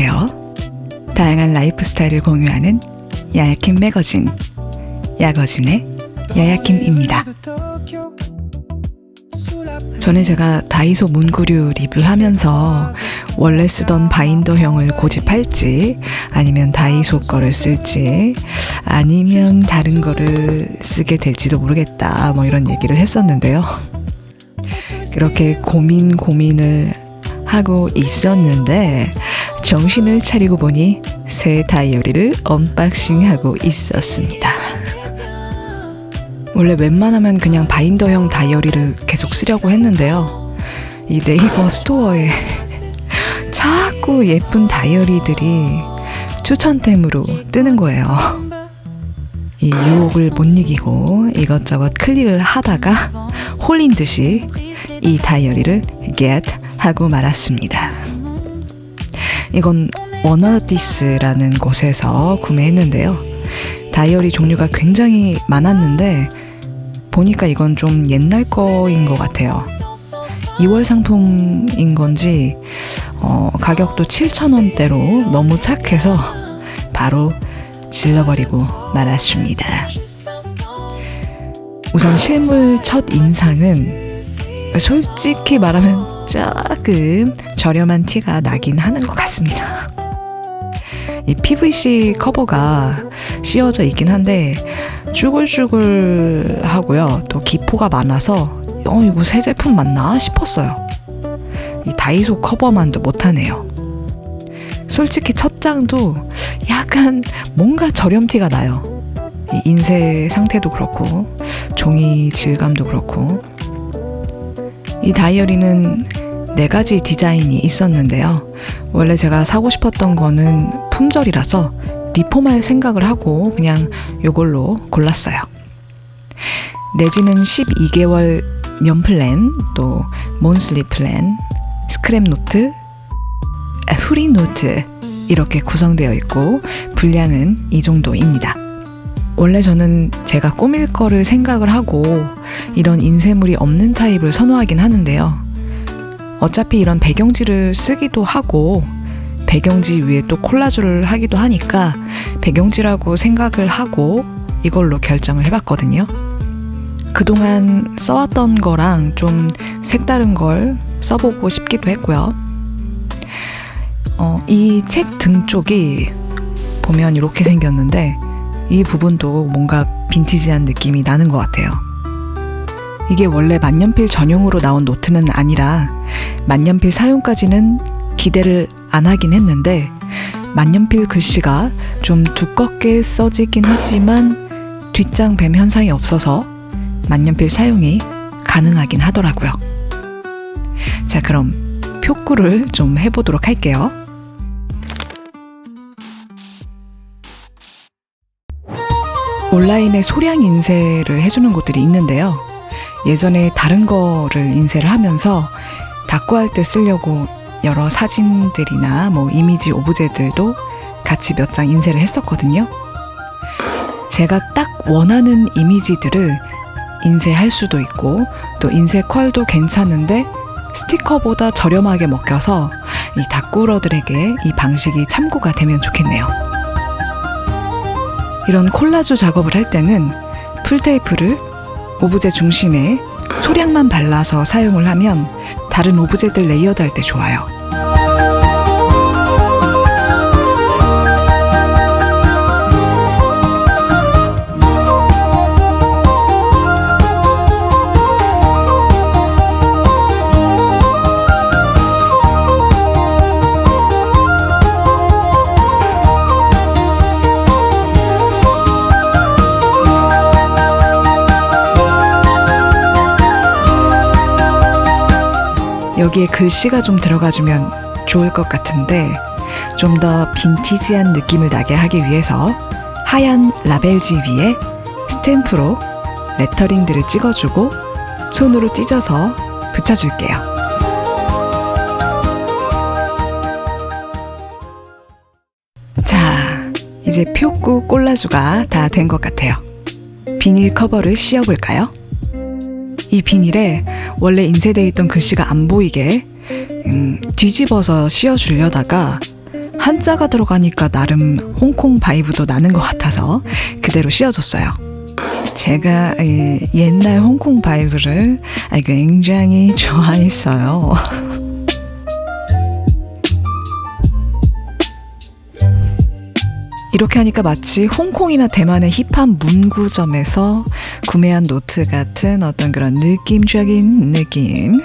안녕하세요. 다양한 라이프 스타일을 공유하는 야야킴 매거진, 야거진의 야야킴입니다. 전에 제가 다이소 문구류 리뷰하면서 원래 쓰던 바인더형을 고집할지 아니면 다이소 거를 쓸지 아니면 다른 거를 쓰게 될지도 모르겠다 이런 얘기를 했었는데요. 그렇게 고민을 하고 있었는데 정신을 차리고 보니 새 다이어리를 언박싱하고 있었습니다. 원래 웬만하면 그냥 바인더형 다이어리를 계속 쓰려고 했는데요. 이 네이버 스토어에 자꾸 예쁜 다이어리들이 추천템으로 뜨는 거예요. 이 유혹을 못 이기고 이것저것 클릭을 하다가 홀린 듯이 이 다이어리를 get 하고 말았습니다. 이건 워너디스라는 곳에서 구매했는데요. 다이어리 종류가 굉장히 많았는데 보니까 이건 좀 옛날 거인 것 같아요. 2월 상품인 건지 가격도 7,000원대로 너무 착해서 바로 질러버리고 말았습니다. 우선 실물 첫 인상은 솔직히 말하면 조금 저렴한 티가 나긴 하는 것 같습니다. 이 PVC 커버가 씌워져 있긴 한데 쭈글쭈글하고요. 또 기포가 많아서 이거 새 제품 맞나 싶었어요. 이 다이소 커버만도 못하네요. 솔직히 첫 장도 약간 뭔가 저렴티가 나요. 이 인쇄 상태도 그렇고 종이 질감도 그렇고. 이 다이어리는 4가지 디자인이 있었는데요. 원래 제가 사고 싶었던 거는 품절이라서 리폼할 생각을 하고 그냥 이걸로 골랐어요. 내지는 12개월 년 플랜, 또 몬슬리 플랜, 스크랩 노트, 프리 노트 이렇게 구성되어 있고 분량은 이 정도입니다. 원래 저는 제가 꾸밀 거를 생각을 하고 이런 인쇄물이 없는 타입을 선호하긴 하는데요. 어차피 이런 배경지를 쓰기도 하고 배경지 위에 또 콜라주를 하기도 하니까 배경지라고 생각을 하고 이걸로 결정을 해봤거든요. 그동안 써왔던 거랑 좀 색다른 걸 써보고 싶기도 했고요. 이 책 등 쪽이 보면 이렇게 생겼는데 이 부분도 뭔가 빈티지한 느낌이 나는 것 같아요. 이게 원래 만년필 전용으로 나온 노트는 아니라 만년필 사용까지는 기대를 안 하긴 했는데 만년필 글씨가 좀 두껍게 써지긴 하지만 뒷장 뱀 현상이 없어서 만년필 사용이 가능하긴 하더라고요. 자, 그럼 표구를 좀 해보도록 할게요. 온라인에 소량 인쇄를 해주는 곳들이 있는데요. 예전에 다른 거를 인쇄를 하면서 다꾸할 때 쓰려고 여러 사진들이나 이미지 오브제들도 같이 몇 장 인쇄를 했었거든요. 제가 딱 원하는 이미지들을 인쇄할 수도 있고 또 인쇄 컬도 괜찮은데 스티커보다 저렴하게 먹혀서 이 다꾸러들에게 이 방식이 참고가 되면 좋겠네요. 이런 콜라주 작업을 할 때는 풀테이프를 오브제 중심에 소량만 발라서 사용을 하면 다른 오브제들 레이어드 할 때 좋아요. 여기에 글씨가 좀 들어가주면 좋을 것 같은데 좀 더 빈티지한 느낌을 나게 하기 위해서 하얀 라벨지 위에 스탬프로 레터링들을 찍어주고 손으로 찢어서 붙여줄게요. 자, 이제 표구 콜라주가 다 된 것 같아요. 비닐 커버를 씌워볼까요? 이 비닐에 원래 인쇄되어 있던 글씨가 안 보이게 뒤집어서 씌워주려다가 한자가 들어가니까 나름 홍콩 바이브도 나는 것 같아서 그대로 씌워줬어요. 제가 옛날 홍콩 바이브를 굉장히 좋아했어요. 이렇게 하니까 마치 홍콩이나 대만의 힙합 문구점에서 구매한 노트 같은 어떤 그런 느낌적인 느낌.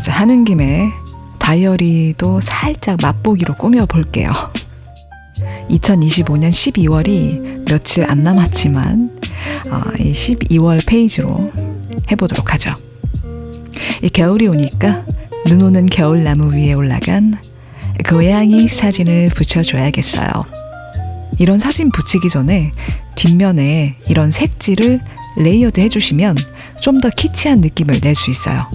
자, 하는 김에 다이어리도 살짝 맛보기로 꾸며볼게요. 2025년 12월이 며칠 안 남았지만 이 12월 페이지로 해보도록 하죠. 이 겨울이 오니까 눈 오는 겨울나무 위에 올라간 고양이 사진을 붙여줘야겠어요. 이런 사진 붙이기 전에 뒷면에 이런 색지를 레이어드 해주시면 좀 더 키치한 느낌을 낼 수 있어요.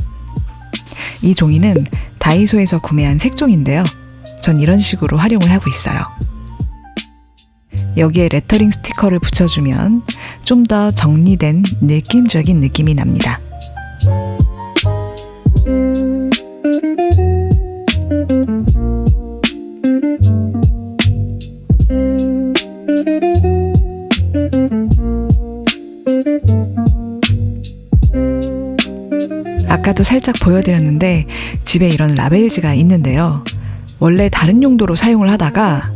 이 종이는 다이소에서 구매한 색종인데요. 전 이런 식으로 활용을 하고 있어요. 여기에 레터링 스티커를 붙여주면 좀 더 정리된 느낌적인 느낌이 납니다. 아까도 살짝 보여드렸는데 집에 이런 라벨지가 있는데요. 원래 다른 용도로 사용을 하다가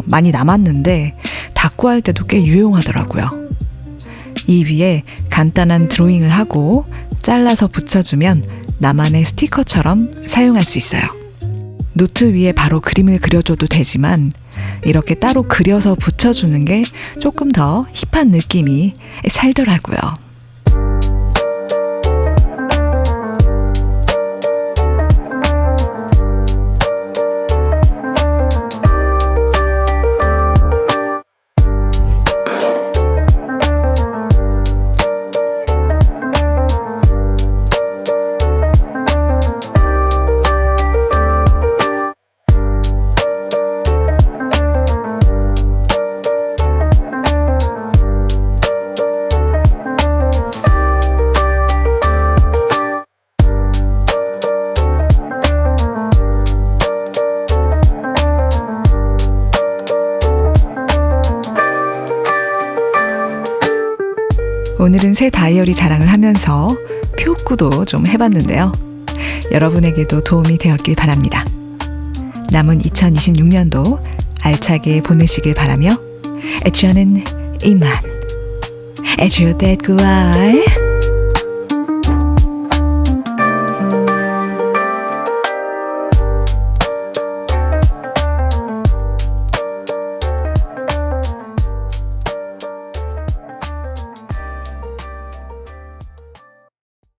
많이 남았는데 다꾸할 때도 꽤 유용하더라고요. 이 위에 간단한 드로잉을 하고 잘라서 붙여주면 나만의 스티커처럼 사용할 수 있어요. 노트 위에 바로 그림을 그려줘도 되지만 이렇게 따로 그려서 붙여주는 게 조금 더 힙한 느낌이 살더라고요. 오늘은 새 다이어리 자랑을 하면서 표구도 좀 해봤는데요. 여러분에게도 도움이 되었길 바랍니다. 남은 2026년도 알차게 보내시길 바라며 저는 이만 주댓구알